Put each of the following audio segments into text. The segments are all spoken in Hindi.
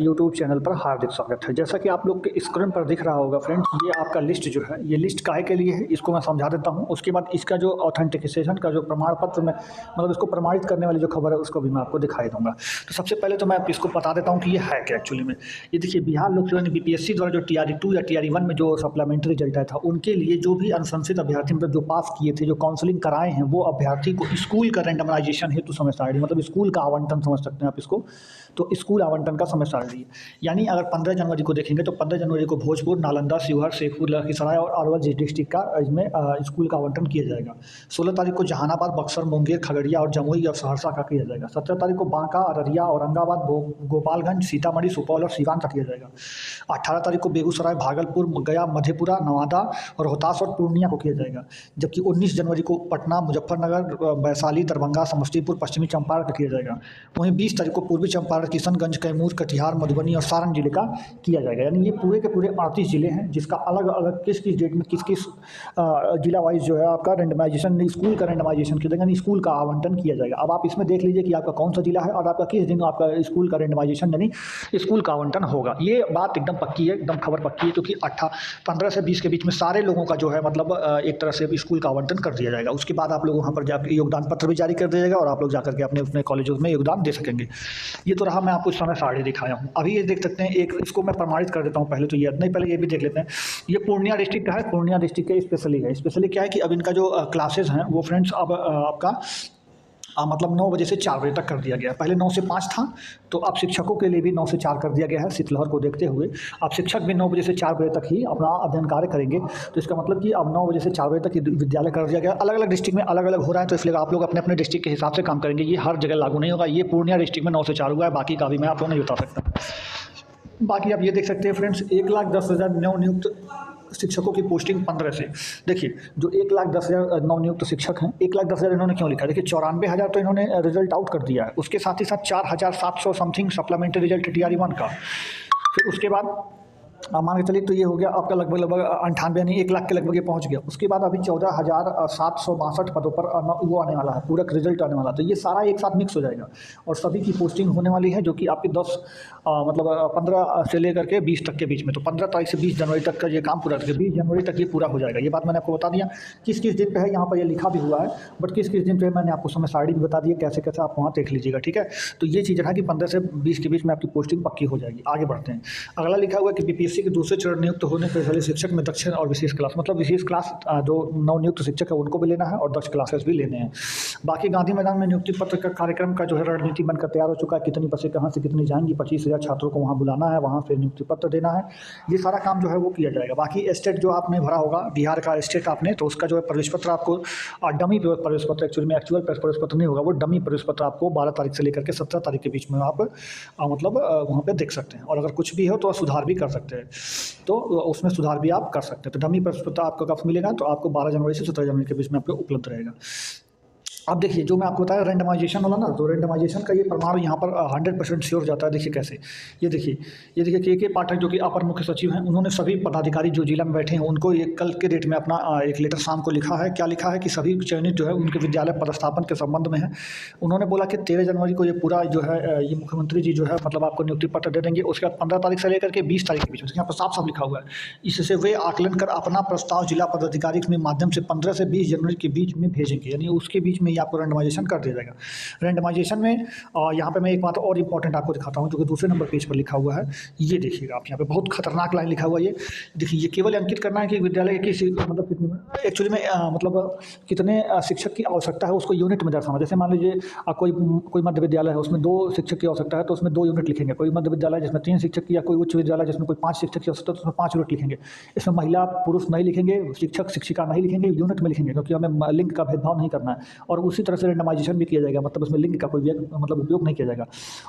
यूट्यूब चैनल पर हार्दिक स्वागत है। जैसा कि आप लोग के स्क्रीन पर दिख रहा होगा फ्रेंड्स, ये आपका लिस्ट जो है, ये लिस्ट काहे के लिए है इसको मैं समझा देता हूँ। उसके बाद इसका जो ऑथेंटिकेशन का जो प्रमाण पत्र में मतलब इसको प्रमाणित करने वाली जो खबर है उसको भी मैं आपको दिखाई दूंगा। तो सबसे पहले तो मैं इसको बता देता हूँ कि ये है क्या एक्चुअली में। ये देखिए, बिहार लोक सेवा बीपीएससी द्वारा जो TRE2 या TRE1 में जो सप्लीमेंट्री रिजल्ट आया था, उनके लिए जो भी अनुशंसित अभ्यर्थी मतलब जो पास किए थे, जो काउंसलिंग कराए हैं, वो अभ्यर्थी को स्कूल का रेंडमाइजेशन हेतु समय सारणी मतलब स्कूल का आवंटन समझ सकते हैं आप इसको। तो स्कूल आवंटन का समय सारणी यानी अगर 15 जनवरी को देखेंगे तो 15 जनवरी को भोजपुर, नालंदा, शिवहर, शेखपुर, लखीसराय और अरवल डिस्ट्रिक्ट का इसमें स्कूल का आवंटन किया जाएगा। 16 तारीख को जहानाबाद, बक्सर, मुंगेर, खगड़िया और जमुई और सहरसा का किया जाएगा। 17 तारीख को बांका, अररिया, औरंगाबाद, गोपालगंज, सीतामढ़ी, सुपौल और सिवान का किया जाएगा। 18 तारीख को बेगूसराय, भागलपुर, गया, मधेपुरा, नवादा, रोहतास और पूर्णिया को किया जाएगा। जबकि 19 जनवरी को पटना, मुजफ्फरनगर, वैशाली, दरभंगा, समस्तीपुर, पश्चिमी चंपारण का किया जाएगा। वहीं 20 तारीख को पूर्वी चंपारण, किशनगंज, कैमूर, कटिहार, मधुबनी और सारण जिले का किया जाएगा। यानी ये पूरे के पूरे 38 जिले हैं जिसका अलग अलग किस किस डेट में किस किस जिला वाइज जो है आपका रेंडमाइजेशन, स्कूल का रेंडमाइजेशन किया जाएगा, यानी स्कूल का आवंटन किया जाएगा। अब आप इसमें देख लीजिए कि आपका कौन सा जिला है और आपका किस दिन आपका स्कूल का रेंडमाइजेशन यानी स्कूल का आवंटन होगा। ये बात एकदम पक्की है, एकदम खबर पक्की है, क्योंकि 15 से 20 के बीच में सारे लोगों का जो है मतलब एक तरह से स्कूल का आवंटन कर दिया जाएगा। उसके बाद आप लोग वहाँ पर जाकर योगदान पत्र भी जारी कर दिया जाएगा और आप लोग जाकर के अपने अपने कॉलेजों में योगदान दे सकेंगे। ये तो रहा, मैं आपको इस समय साड़ी दिखाया हूँ। अभी ये देख सकते हैं, एक इसको मैं प्रमाणित कर देता हूँ पहले तो, ये नहीं पहले ये भी देख लेते हैं। ये पूर्णिया डिस्ट्रिक्ट का है, पूर्णिया डिस्ट्रिक्ट के स्पेशली है। स्पेशली क्या है कि अब इनका जो क्लासेस हैं वो फ्रेंड्स अब आपका मतलब 9 बजे से 4 बजे तक कर दिया गया है। पहले 9 से 5 था, तो अब शिक्षकों के लिए भी 9 से 4 कर दिया गया है। शीतलहर को देखते हुए अब शिक्षक भी 9 बजे से 4 बजे तक ही अपना अध्ययन कार्य करेंगे। तो इसका मतलब कि अब 9 बजे से 4 बजे तक विद्यालय कर दिया गया। अलग अलग डिस्ट्रिक्ट में अलग अलग हो रहा है, तो इसलिए आप लोग अपने अपने डिस्ट्रिक्ट के हिसाब से काम करेंगे। ये हर जगह लागू नहीं होगा। ये पूर्णिया डिस्ट्रिक्ट में 9 से 4 हुआ है, बाकी का भी मैं आपको नहीं बता सकता। बाकी आप ये देख सकते हैं फ्रेंड्स, 1,10,000 नवनियुक्त शिक्षकों की पोस्टिंग 15 से। देखिए, जो 1,10,000 नवनियुक्त शिक्षक हैं, 1,10,000 इन्होंने क्यों लिखा है? देखिए, 94,000 तो इन्होंने रिजल्ट आउट कर दिया है। उसके साथ ही साथ 4,700 समथिंग सप्लीमेंट्री रिजल्ट TRE1 का। फिर उसके बाद मान के चलिए तो ये हो गया आपका लगभग 98 यानी 1 लाख के लगभग ये पहुंच गया। उसके बाद अभी 14,762 पदों पर वो आने वाला है, पूरक रिजल्ट आने वाला है। तो ये सारा एक साथ मिक्स हो जाएगा और सभी की पोस्टिंग होने वाली है, जो कि आपकी 15 से लेकर के 20 तक के बीच में। तो 15 तारीख से 20 जनवरी तक का ये काम पूरा करके 20 जनवरी तक ये पूरा हो जाएगा। ये बात मैंने आपको बता दिया किस किस दिन पे है, यहाँ पर ये लिखा भी हुआ है, बट किस किस दिन पे मैंने आपको समय सारणी भी बता दी है, कैसे कैसे आप वहाँ देख लीजिएगा। ठीक है, तो ये चीज़ रहा कि 15 से 20 के बीच में आपकी पोस्टिंग पक्की हो जाएगी। आगे बढ़ते हैं। अगला लिखा हुआ है कि BPSC के दूसरे चरण नियुक्त होने पर पहले शिक्षक में दक्ष और विशेष क्लास, मतलब विशेष क्लास जो नवनियुक्त शिक्षक है उनको भी लेना है और दक्ष क्लासेस भी लेने हैं। बाकी गांधी मैदान में नियुक्ति पत्र का कार्यक्रम का जो है रणनीति बनकर तैयार हो चुका है। कितनी बसें कहाँ से कितनी जाएंगी, 25,000 छात्रों को वहाँ बुलाना है, वहाँ फिर नियुक्ति पत्र देना है। ये सारा काम जो है वो किया जाएगा। बाकी स्टेट जो आपने भरा होगा, बिहार का स्टेट आपने, तो उसका जो है प्रवेश पत्र आपको डमी प्रवेश पत्र, एक्चुअली में एक्चुअल प्रवेश पत्र नहीं होगा, वो डमी प्रवेश पत्र आपको 12 तारीख से लेकर के 17 तारीख के बीच में आप मतलब वहाँ पर देख सकते हैं। और अगर कुछ भी हो तो सुधार भी कर सकते हैं, तो उसमें सुधार भी आप कर सकते हैं। तो डमी प्रवेश पत्र आपको कब मिलेगा? तो आपको 12 जनवरी से 17 जनवरी के बीच में आपको उपलब्ध रहेगा। अब देखिए, जो मैं आपको बताया रेंडमाइजेशन वाला ना, तो रेंडमाइजेशन का ये प्रमाण यहाँ पर 100% श्योर जाता है। देखिए कैसे, ये देखिए के पाठक जो कि अपर मुख्य सचिव हैं, उन्होंने सभी पदाधिकारी जो जिला में बैठे हैं उनको ये कल के डेट में अपना एक लेटर शाम को लिखा है। क्या लिखा है कि सभी चयनित जो है उनके विद्यालय पदस्थापन के संबंध में है। उन्होंने बोला कि 13 जनवरी को ये पूरा जो है ये मुख्यमंत्री जी जो है मतलब आपको नियुक्ति पत्र दे देंगे। उसके बाद 15 तारीख से लेकर के 20 तारीख के बीच में यहाँ पर साफ साफ लिखा हुआ है, इससे वे आकलन कर अपना प्रस्ताव जिला पदाधिकारी के माध्यम से 15 से 20 जनवरी के बीच में भेजेंगे। यानी उसके बीच में आपको रेंडमाइजेशन कर दिया जाएगा। रेंडमाइजेशन में यहाँ पे मैं एक बात और इंपॉर्टेंट आपको दिखाता हूँ, जो कि दूसरे नंबर पेज पर लिखा हुआ है। ये देखिएगा आप, यहाँ पे बहुत खतरनाक लाइन लिखा हुआ है। ये देखिए, ये केवल अंकित करना है कि विद्यालय की मतलब कितनी एक्चुअली में मतलब कितने शिक्षक की आवश्यकता है उसको यूनिट में दर्शाना। जैसे मान लीजिए कोई मध्य विद्यालय है, उसमें 2 शिक्षक की आवश्यकता है तो उसमें 2 यूनिट लिखेंगे। कोई मध्य विद्यालय जिसमें 3 शिक्षक की, या कोई उच्च विद्यालय जिसमें कोई 5 शिक्षक की आवश्यकता है तो उसमें 5 यूनिट लिखेंगे। इसमें महिला पुरुष नहीं लिखेंगे, शिक्षक शिक्षिका नहीं लिखेंगे, यूनिट में लिखेंगे, क्योंकि हमें लिंग का भेदभाव नहीं करना है। और उसी तरह से रेंडमाइजेशन भी किया जाएगा, मतलब उसमें लिंग का कोई मतलब उपयोग नहीं किया जाएगा।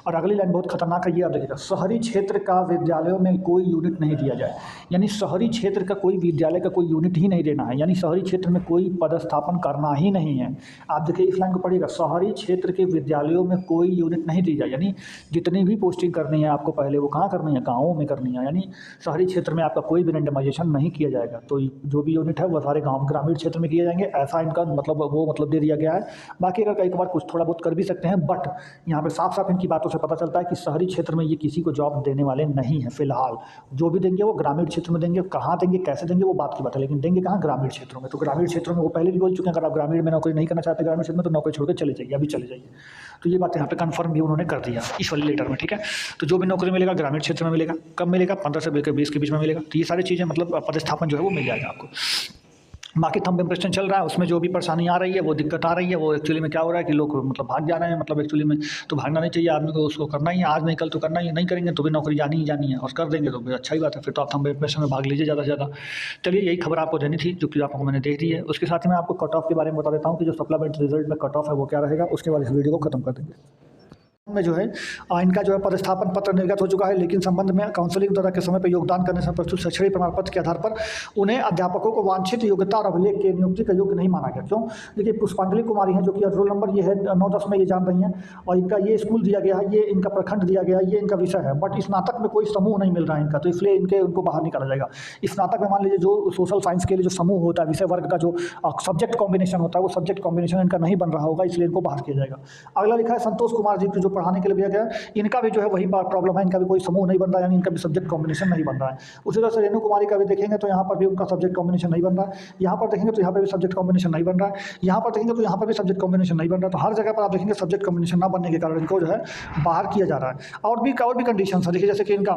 और अगली लाइन बहुत खतरनाक है, ये आप देखिएगा, शहरी क्षेत्र का विद्यालयों में कोई यूनिट नहीं दिया जाए। यानी शहरी क्षेत्र का कोई विद्यालय का कोई यूनिट ही नहीं देना है, यानी शहरी क्षेत्र में कोई पदस्थापन करना ही नहीं है। आप देखिए इस लाइन को पढ़िएगा, शहरी क्षेत्र के विद्यालयों में कोई यूनिट नहीं दी जाए। यानी जितनी भी पोस्टिंग करनी है आपको पहले वो कहाँ करनी है? गाँवों में करनी है। यानी शहरी क्षेत्र में आपका कोई भी रेंडमाइजेशन नहीं किया जाएगा। तो जो भी यूनिट है वो सारे गाँव ग्रामीण क्षेत्र में किए जाएंगे, ऐसा इनका मतलब वो मतलब दे दिया गया है। है। बाकी अगर कई बार कुछ थोड़ा बहुत कर भी सकते हैं, बट यहाँ पे साफ साफ इनकी बातों से पता चलता है कि शहरी क्षेत्र में ये किसी को जॉब देने वाले नहीं हैं फिलहाल। जो भी देंगे वो ग्रामीण क्षेत्र में देंगे, कहाँ देंगे कैसे देंगे वो बात की बात है, लेकिन देंगे कहाँ, ग्रामीण क्षेत्रों में। तो ग्रामीण क्षेत्रों में वो पहले भी बोल चुके हैं, अगर आप ग्रामीण में नौकरी नहीं करना चाहते ग्रामीण क्षेत्र में, तो नौकरी छोड़ के चले जाइए, अभी चले जाइए। तो ये बात यहाँ पे कंफर्म भी उन्होंने कर दिया इस वाले लेटर में, ठीक है। तो जो भी नौकरी मिलेगा ग्रामीण क्षेत्र में मिलेगा। कब मिलेगा? 15 से लेकर 20 के बीच में मिलेगा। तो ये सारी चीज़ें मतलब पदस्थापन जो है वो मिल जाएगा आपको। बाकी थंब इम्प्रेशन चल रहा है, उसमें जो भी परेशानी आ रही है, वो दिक्कत आ रही है, वो एक्चुअली में क्या हो रहा है कि लोग मतलब भाग जा रहे हैं। मतलब एक्चुअली में तो भागना नहीं चाहिए आदमी को, उसको करना ही है, आज नहीं कल तो करना ही है। नहीं करेंगे तो भी नौकरी जानी ही जानी है, और कर देंगे तो फिर अच्छा ही बात है, फिर तो आप थंब इम्प्रेशन में भाग लीजिए ज़्यादा से ज़्यादा। चलिए, यही खबर आपको देनी थी जो कि आपको मैंने दे दी है। उसके साथ ही मैं आपको कट ऑफ के बारे में बता देता हूँ कि जो सप्लीमेंट्री रिजल्ट में कट ऑफ है वो क्या रहेगा। उसके बाद इस वीडियो को खत्म कर देंगे। में जो है इनका जो है पदस्थापन पत्र निर्गत हो चुका है, लेकिन संबंध में काउंसलिंग द्वारा के समय पर योगदान करने से प्रस्तुत शैक्षणिक प्रमाण पत्र के आधार पर उन्हें अध्यापकों को वांछित योग्यता और अभिलेख के नियुक्ति का योग्य नहीं माना गया। क्यों? देखिए, पुष्पांजलि कुमारी हैं जो कि रोल नंबर ये है 9-10 में, ये जान रही हैं, और इनका ये स्कूल दिया गया है, ये इनका प्रखंड दिया गया है, ये इनका विषय है, बट स्नातक में कोई समूह नहीं मिल रहा है इनका, तो इसलिए उनको बाहर निकाला जाएगा। स्नातक में मान लीजिए जो सोशल साइंस के लिए जो समूह होता है, विषय वर्ग का जो सब्जेक्ट कॉम्बिनेशन होता है, वो सब्जेक्ट कॉम्बिनेशन इनका नहीं बन रहा होगा, इसलिए इनको बाहर किया जाएगा। अगला लिखा है संतोष कुमार जी को, जो पढ़ाने के लिए दिया गया, इनका भी जो है वही प्रॉब्लम है, इनका भी कोई समूह नहीं बन रहा है, यानी इनका भी सब्जेक्ट कॉम्बिनेशन नहीं बन रहा है। उसी तरह से रेणु कुमारी का भी देखेंगे तो यहाँ पर भी उनका सब्जेक्ट कॉम्बिनेशन नहीं बन रहा है। यहाँ पर देखेंगे तो यहाँ पर भी सब्जेक्ट कॉम्बिनेशन नहीं बन रहा है। यहाँ पर देखेंगे तो यहाँ पर भी सब्जेक्ट कॉम्बिनेशन नहीं बन रहा है। तो हर जगह पर आप देखेंगे सब्जेक्ट कॉम्बिनेशन ना बनने के कारण इनको जो है बाहर किया जा रहा है। और भी कंडीशन है, देखिए जैसे कि इनका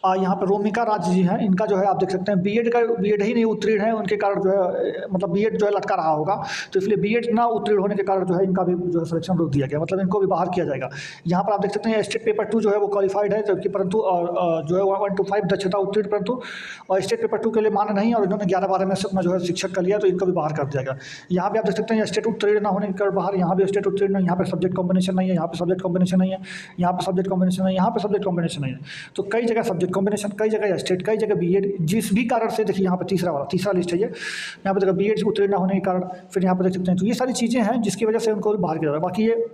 यहाँ पर रोमिका राज जी हैं, इनका जो है आप देख सकते हैं बीएड ही नहीं उत्तीर्ण है, उनके कारण जो है मतलब बीएड जो है लटका रहा होगा, तो इसलिए बीएड ना उत्तीर्ण होने के कारण जो है इनका भी जो है सिलेक्शन रोक दिया गया, मतलब इनको भी बाहर किया जाएगा। यहाँ पर आप देख सकते हैं स्टेट पेपर 2 जो है वो क्वालिफाइड है, जबकि परंतु जो है 1 to 5 दक्षता उत्तीर्ण, परंतु और स्टेट पेपर 2 के लिए मान्य नहीं, और इन्होंने 11-12 में से अपना जो है शिक्षक का लिया, तो इनको भी बाहर कर दिया गया। यहाँ पर आप देख सकते हैं स्टेट उत्तीर्ण ना होने के कारण बाहर, यहाँ भी स्टेट उत्तीर्ण नहीं, यहाँ पर सब्जेक्ट कॉम्बिनेशन नहीं है, यहाँ पर सब्जेक्ट कॉम्बिनेशन नहीं है, यहाँ पर सब्जेक्ट कॉम्बिनेशन नहीं है, यहाँ पर सब्जेक्ट कॉम्बिनेशन नहीं है। तो कई जगह सब्जेक्ट कॉम्बिनेशन, कई जगह स्टेट, कई जगह बीएड, जिस भी कारण से देखिए यहाँ पर तीसरा लिस्ट है ये, यहाँ पर देखो बीएड उत्तीर्ण होने के कारण, फिर यहाँ पर देख सकते हैं। तो ये सारी चीज़ें हैं जिसकी वजह से उनको बाहर किया जा रहा है। बाकी ये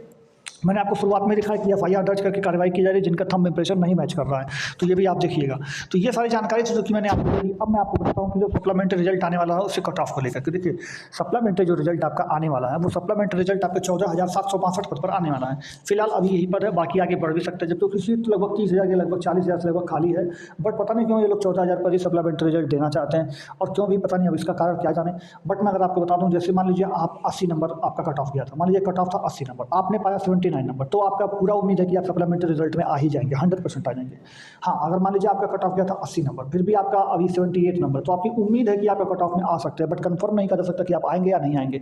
मैंने आपको शुरुआत में दिखाया कि एफआईआर दर्ज करके कार्रवाई की जा रही है जिनका थंब इंप्रेशन नहीं मैच कर रहा है, तो ये भी आप देखिएगा। तो ये सारी जानकारी थी जो कि मैंने आपको दी। अब मैं आपको बताता हूँ कि जो सप्लीमेंट्री रिजल्ट आने वाला है उससे कट ऑफ को लेकर के। देखिए, सप्लीमेंट्री जो रिजल्ट आपका आने वाला है वो सप्लीमेंट्री रिजल्ट आपके 14,762 पद पर आने वाला है। फिलहाल अभी यही पर है, बाकी आगे बढ़ भी सकते हैं, जब तो सीट लगभग 30,000 के लगभग 40,000 से लगभग खाली है, बट पता नहीं क्यों ये लोग 14,000 पर ही सप्लीमेंट्री रिजल्ट देना चाहते हैं, और क्यों भी पता नहीं, अब इसका कारण क्या जाने। बट मैं अगर आपको बता दूँ, जैसे मान लीजिए आप 80 नंबर आपका कट ऑफ गया था, मान लीजिए कट ऑफ था 80 नंबर, आपने पाया 79 नंबर, तो आपका पूरा उम्मीद है कि आप सप्लीमेंट्री रिजल्ट में आ ही जाएंगे, 100% आ जाएंगे। हाँ, अगर मान लीजिए आपका कट ऑफ गया था 80 नंबर, फिर भी आपका अभी 78 नंबर, तो आपकी उम्मीद है कि आपका कट ऑफ में आ सकते हैं, बट कंफर्म नहीं कर सकता कि आप आएंगे या नहीं आएंगे।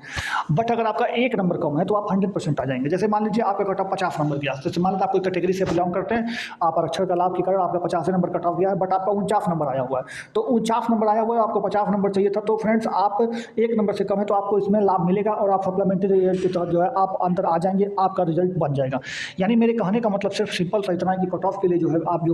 बट अगर आपका 1 नंबर कम है तो आप 100% आ जाएंगे। जैसे मान लीजिए आपका कट ऑफ 50 नंबर गया, जैसे मान लीजिए आप कोई कैटेगरी से बिलोंग करते हैं, आप आरक्षण का लाभ के कारण आपका 50 नंबर कट ऑफ गया है, बट आपका 49 नंबर आया हुआ है, तो 49 नंबर आया हुआ है, आपको 50 नंबर चाहिए था, तो फ्रेंड्स आप 1 नंबर से कम है तो आपको इसमें लाभ मिलेगा, और आप सप्लीमेंट्री रिजल्ट के तहत जो है आप अंदर आ जाएंगे, आपका रिजल्ट बन जाएगा। यानी मेरे कहने का मतलब सिर्फ सिंपल सा इतना है कि कट ऑफ के लिए जो है आप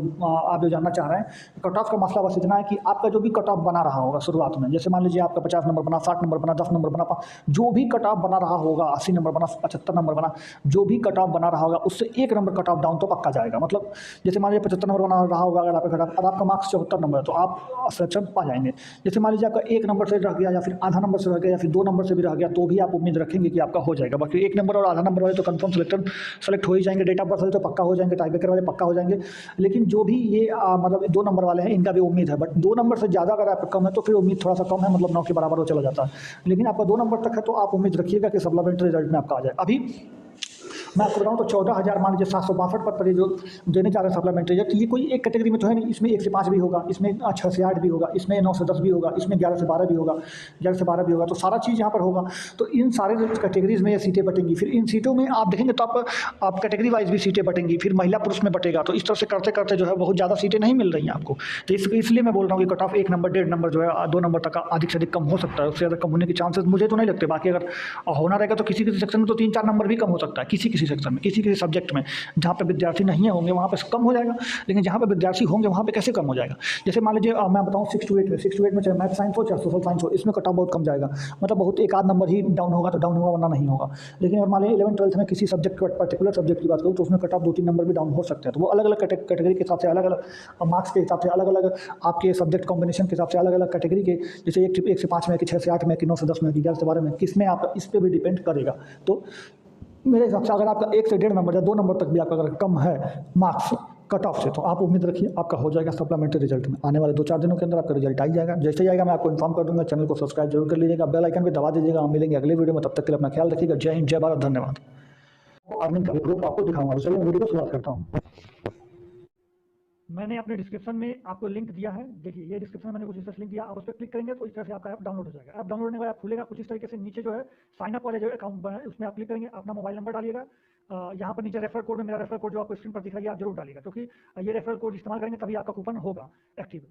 जो जानना चाह रहे हैं, कट ऑफ का मसला बस इतना है कि आपका जो भी कट ऑफ बना रहा होगा शुरुआत में, जैसे मान लीजिए आपका 50 नंबर बना, 60 नंबर बना, 10 नंबर बना, जो भी कट ऑफ बना रहा होगा, 80 नंबर बना, 75 नंबर बना, जो भी कट ऑफ बना रहा होगा उससे 1 नंबर कट ऑफ डाउन तो पक्का जाएगा। मतलब जैसे मान लीजिए 75 नंबर बना रहा होगा अगर आपका कट ऑफ, और आपका मार्क्स 74 नंबर है, तो आप सिलेक्शन पा जाएंगे। जैसे मान लीजिए आपका 1 नंबर से रह गया, या फिर आधा नंबर से रह गया, या फिर 2 नंबर से भी रह गया, तो भी आप उम्मीद रखेंगे कि आपका हो जाएगा। बाकी 1 नंबर और आधा नंबर वाले तो कंफर्म सेलेक्ट हो ही जाएंगे, डेट ऑफ बर्थ वाले तो पक्का हो जाएंगे, टाई ब्रेकर वाले पक्का हो जाएंगे। लेकिन जो भी ये मतलब 2 नंबर वाले हैं इनका भी उम्मीद है, बट 2 नंबर से ज़्यादा अगर आपका कम है तो फिर उम्मीद थोड़ा सा कम है, मतलब 9 के बराबर वो चला जाता है। लेकिन आपका 2 नंबर तक है तो आप उम्मीद रखिएगा कि सप्लीमेंट्री रिजल्ट में आपका आ जाए। अभी मैं आपको बताऊँ तो 14,000 मान लीजिए 762 पद पर ये जो देने जा रहे हैं सप्लीमेंट्री रिजल्ट, ये कोई एक कैटेगरी में तो है नहीं, इसमें 1 से 5 भी होगा, इसमें 6 से 8 भी होगा, इसमें 9 से 10 भी होगा, इसमें 11 से 12 भी होगा, 11 से 12 भी होगा, तो सारा चीज़ यहाँ पर होगा। तो इन सारे कैटेगरीज में ये सीटें बटेंगी। फिर इन सीटों में आप देखेंगे तो आप कैटेगरी वाइज भी सीटें बटेंगी, फिर महिला पुरुष में बटेगा, तो इस तरह से करते करते जो है बहुत ज़्यादा सीटें नहीं मिल रही हैं आपको। तो इसलिए मैं बोल रहा हूँ कि कट ऑफ 1 नंबर 1.5 नंबर जो है 2 नंबर तक का अधिक से अधिक कम हो सकता है, उससे ज़्यादा कम होने के चांसेस मुझे तो नहीं लगते। बाकी अगर होना रहेगा तो किसी किसी सेक्शन में तो 3-4 नंबर भी कम हो सकता है, किसी किसी सेक्शन में, किसी सब्जेक्ट में जहाँ पे विद्यार्थी नहीं होंगे वहाँ पे कम हो जाएगा, लेकिन जहाँ पे विद्यार्थी होंगे वहाँ पे कैसे कम हो जाएगा। जैसे मान लीजिए मैं बताऊँ 6 to 8 में, 6 to 8 में चाहे मैथ साइंस हो चाहे सोशल साइंस हो, इसमें कट ऑफ बहुत कम जाएगा, मतलब बहुत एक आध नंबर ही डाउन होगा तो डाउन होगा, वरना नहीं होगा। लेकिन अगर मान लीजिए 11th-12th में किसी सब्जेक्ट पर्टिकुलर सब्जेक्ट की बात करूँ तो उसमें कट ऑफ 2-3 नंबर भी डाउन हो सकते हैं। तो वो अलग अलग कैटेगरी के हिसाब से, अलग अलग मार्क्स के हिसाब से, अलग अलग आपके सब्जेक्ट कॉम्बिनेशन के हिसाब से, अलग अलग कैटेगरी के, जैसे 1 से 5 में, कि 6 से 8 में, कि 9 से 10 में, कि 11 से 12 में, किसमें आप, इस पर भी डिपेंड करेगा। तो मेरे हिसाब से अगर आपका 1 से 1.5 नंबर या 2 नंबर तक भी आपका अगर कम है मार्क्स कट ऑफ से, तो आप उम्मीद रखिए आपका हो जाएगा सप्लीमेंट्री रिजल्ट में। आने वाले 2-4 दिनों के अंदर आपका रिजल्ट आ ही जाएगा। जैसे ही आएगा मैं आपको इन्फॉर्म कर दूंगा। चैनल को सब्सक्राइब जरूर कर लीजिएगा, बेल आइकन भी दबा दीजिएगा। हम मिलेंगे अगले वीडियो में, तब तक के लिए अपना ख्याल रखिएगा। जय हिंद, जय भारत, धन्यवाद। अर्निंग का ग्रुप आपको दिखाऊंगा, चलिए वीडियो को शुरुआत करता हूँ। मैंने अपने डिस्क्रिप्शन में आपको लिंक दिया है, देखिए ये डिस्क्रिप्शन में मैंने कुछ इस तरह लिंक दिया, आप उस पर क्लिक करेंगे तो इस तरह से आपका ऐप डाउनलोड हो जाएगा। ऐप डाउनलोड होने के बाद खुलेगा कुछ इस तरीके से। नीचे जो है साइन अप वाले जो अकाउंट बना है उसमें आप क्लिक करेंगे, अपना मोबाइल नंबर डालिएगा। यहाँ पर नीचे रेफर कोड में, मेरा रेफर कोड जो आपको स्क्रीन पर दिख रहा है आप जरूर डालिएगा, क्योंकि ये रेफर कोड इस्तेमाल करेंगे तभी आपका कूपन होगा एक्टिव।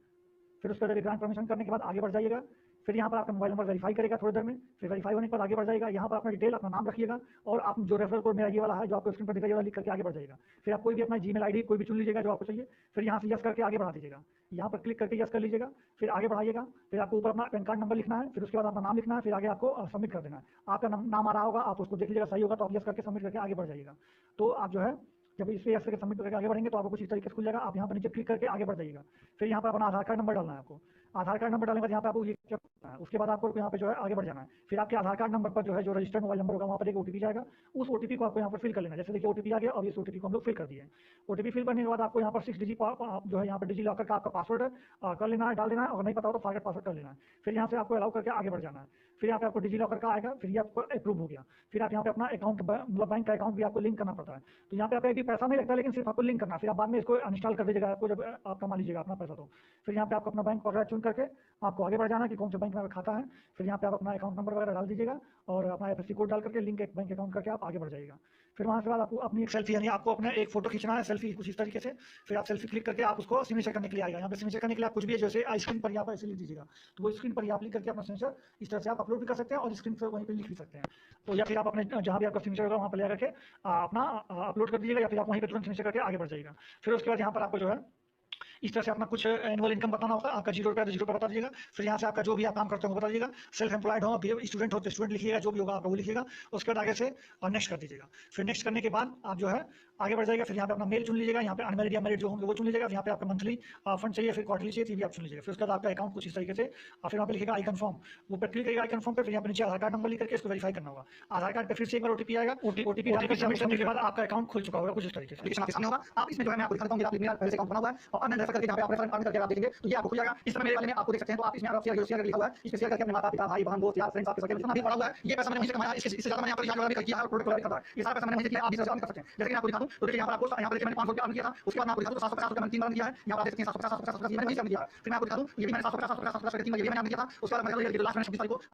फिर उसका ग्रांट परमिशन करने के बाद आगे बढ़ जाइएगा। फिर यहाँ पर आपका मोबाइल नंबर वेरीफाई करेगा थोड़ी देर में, फिर वेरीफाई होने के बाद आगे बढ़ जाएगा। यहाँ पर अपना डिटेल, अपना नाम रखिएगा और आप जो रेफरल कोड मेरा ये वाला है जो आपको स्क्रीन पर दिखाई वाला लिख करके आगे बढ़ जाएगा। फिर आप कोई भी अपना जीमेल आईडी कोई भी चुन लीजिएगा जो आपको चाहिए, फिर यहाँ से यस करके आगे बढ़ा दीजिएगा। यहाँ पर क्लिक करके यस कर लीजिएगा, फिर आगे बढ़ाइएगा। फिर आपको ऊपर अपना पैन कार्ड नंबर लिखना है, फिर उसके बाद अपना नाम लिखना है, फिर आगे आपको सबमिट कर देना है। आपका नाम आ रहा होगा, आप उसको देख लीजिएगा, सही होगा तो आप यस करके सबमिट करके आगे बढ़ जाइएगा। तो आप जो है जब इस पर यस करके सबमिट करके आगे बढ़ेंगे तो आपको कुछ इस तरीके से खुल जाएगा। आप यहाँ पर नीचे क्लिक करके आगे बढ़ जाइएगा। फिर यहाँ पर अपना आधार कार्ड नंबर डालना है आपको। आधार कार्ड नंबर डालने के बाद यहाँ पे आपको ये करना है, उसके बाद आपको यहाँ पे जो है आगे बढ़ जाना है। फिर आपके आधार कार्ड नंबर पर जो है जो रजिस्टर्ड मोबाइल नंबर होगा वहाँ पर एक ओटीपी जाएगा, उस ओटीपी को आपको यहाँ पर फिल कर लेना है। जैसे देखिए ओटीपी आ गया और इस ओटीपी को हम लोग फिल कर दिए। ओटीपी फिल करने के बाद आपको यहाँ पर 6 डिजिट जो है यहाँ पर डिजी लॉकर का आपका पासवर्ड कर लेना है, डाल देना है, और नहीं पता हो तो फॉरगेट पासवर्ड कर लेना है। फिर यहाँ से आपको अलाउ करके आगे बढ़ जाना है। फिर यहाँ पे आपको डिजी लॉकर का आएगा, फिर ये आपको अप्रूव हो गया। फिर आप यहाँ पे अपना अकाउंट मतलब बैंक का अकाउंट भी आपको लिंक करना पड़ता है। तो यहाँ पे आपका एक पैसा नहीं लगता, लेकिन सिर्फ आपको लिंक करना है। फिर आप बाद में इसको अनइंस्टॉल कर दीजिएगा, आपको जब आप कमा लीजिएगा अपना पैसा तो। फिर यहाँ पे आपको अपना बैंक वगैरह चुन करके आपको आगे बढ़ जाना कि कौन से बैंक में खाता है। फिर यहाँ पे आप अपना अकाउंट नंबर वगैरह डाल दीजिएगा और अपना एफएससी कोड डाल करके लिंक एक बैंक अकाउंट करके आप आगे बढ़ जाइएगा। फिर वहाँ के बाद आपको अपनी एक सेल्फी, यानी आपको अपना एक फोटो खींचना है, सेल्फी कुछ इस तरीके से। फिर आप सेल्फी क्लिक करके आप उसको सिग्नेचर करने के लिए आएगा। यहाँ पे सिग्नेचर करने के लिए आप कुछ भी है जैसे स्क्रीन पर यहाँ पर ऐसे लिख दीजिएगा, तो वो स्क्रीन पर ही आप लिख करके अपना सिग्नेचर इस तरह से आप अपलोड भी कर सकते हैं और स्क्रीन पर वहीं पर लिख भी सकते हैं। तो या फिर आप अपने जहाँ भी आपका सिग्नेचर होगा वहाँ पर ले करके अपना अपलोड कर दीजिएगा, या फिर आप वहीं पर तुरंत सिग्नेचर करके आगे बढ़ जाइएगा। फिर उसके बाद यहाँ पर आपको जो है इस तरह से अपना कुछ एनुअल इनकम बताना होगा। आपका 0 रुपया तो 0 रुपया बता दीजिएगा। फिर यहाँ से आपका जो भी आप काम करते हो वो बता दीजिएगा। सेल्फ एम्प्लॉयड हो, स्टूडेंट हो तो स्टूडेंट लिखिएगा, जो भी होगा आपका वो लिखिएगा। उसके बाद आगे से नेक्स्ट कर दीजिएगा। फिर नेक्स्ट करने के बाद आप जो है आगे बढ़ जाएगा। फिर यहाँ पे अपना मेल चुन लीजिएगा, यहाँ पे अनमेरिड या मैरिड जो होंगे वो चुन लीजिएगा। यहाँ पे आपका मंथली फंड चाहिए, फिर क्वार्टरली चाहिए, भी आप चुन लीजिएगा। फिर उसके बाद आपका अकाउंट कुछ इस तरीके से फिर यहाँ पे लिखेगा आई कन्फर्म, वो पर क्लिक करेगा आई कन्फर्म पे। फिर यहाँ पे नीचे आधार कार्ड नंबर लिख करके इसको वेरीफाई करना होगा। आधार कार्ड पे फिर से एक बार ओटीपी आएगा, ओटीपी सबमिट करने के बाद आपका अकाउंट खुल चुका होगा कुछ इस तरीके से। एप्लीकेशन आपके सामने होगा, आप इसमें जो है मैं आपको दिखाता हूँ, मेरा पहले से अकाउंट बना हुआ है और अन्य रेफर करके जहाँ पे आप रेफर करके आप देखेंगे तो ये आपको खुल जाएगा। इस तरह मेरे वाले में आपको देख सकते हैं, तो आप इसमें शेयर लिखा हुआ है, इस पे शेयर करके अपने माता पिता भाई बहन दोस्त यार फ्रेंड्स आपके साथ जितना भी पड़ा हुआ है ये पैसा मैंने वहीं से कमाया, इससे ज्यादा मैंने यहाँ पर रिचार्ज वगैरह भी किया है और प्रोडक्ट वगैरह भी खरीदा है। ये सारा पैसा मैंने वहीं से किया, आप भी कर सकते हैं। जैसे कि आपको दिखा दूं तो देखिए यहाँ पर आपको यहाँ पर देखिए मैंने 500 रुपया अर्न किया था, उसके बाद मैं आपको दिखा दूं 750 रुपया मैंने 3 बार किया है। यहाँ पर आप देख सकते हैं 750 मैंने वहीं से अर्न किया है। फिर मैं आपको दिखा दूं ये भी मैंने 750 3 बार ये भी मैंने अर्न किया था। उसके बाद मैं लास्ट में 26 तारीख को